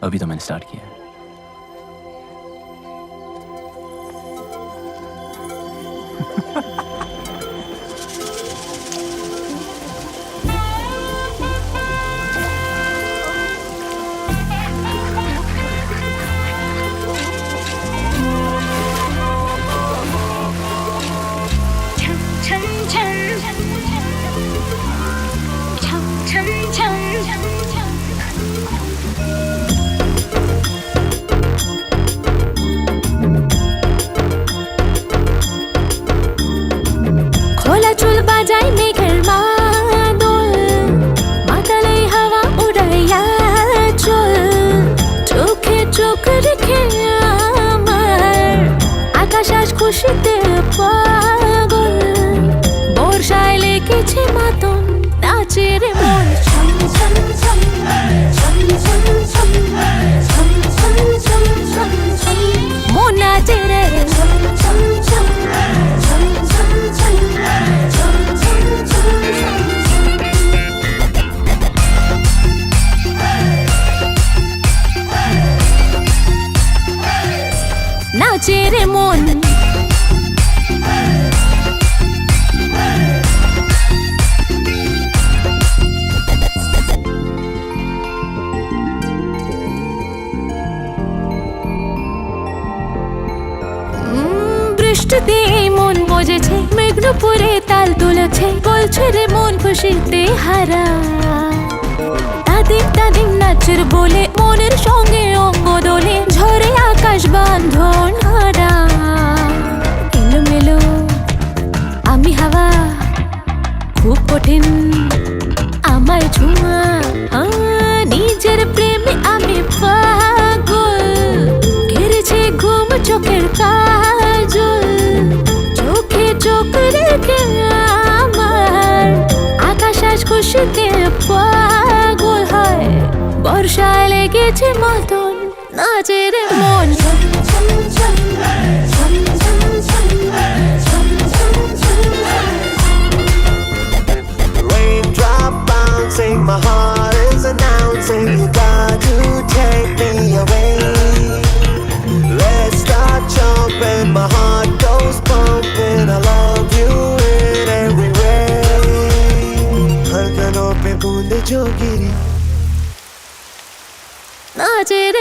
अभी तो मैंने स्टार्ट किया है। খোলা চুল বাজাই মেঘের মাদল, মাতালে হাওয়া উড়াইয়া চল, চোখে চোখ রেখে আমার আকাশ আজ খুশিতে পাগল, বর্ষায় লেগেছে মাতন নাচের মন ছম ছম ছম ছম ছম ছম ছম ছম ছম ছম ছম মন নাচে রে ছম ছম ছম ছম ছম ছম ছম ছম ছম নাচে রে মন বৃষ্টিতে মন বজেছে, মেঘনুপুরে তাল তুলেছে, বলছে রে মন খুশিতে হারা, তাদিম তাদিম নাচের বলে মনের সঙ্গে অঙ্গ দোলে, ঝরে আকাশ বাঁধন হারা, এলোমেলো আমি হাওয়া খুব কঠিন আমায় ছোঁয়া, নিজের প্রেমে আমি পাগল, ঘিরেছে ঘুম চোখের কাজল, চোখে চোখ রেখে আমার আকাশ আজ খুশিতে পাগল হয়, বর্ষায় লেগেছে মতন নাচের মন ছম ছম ছম ছম ছম ছম ছম ছম ছম Raindrop bouncing, my heart is announcing you got to take me away. Let's start jumping, my heart goes pumping. I love you in every way. धड़कनों पे बूंदे जो गिरी নাচের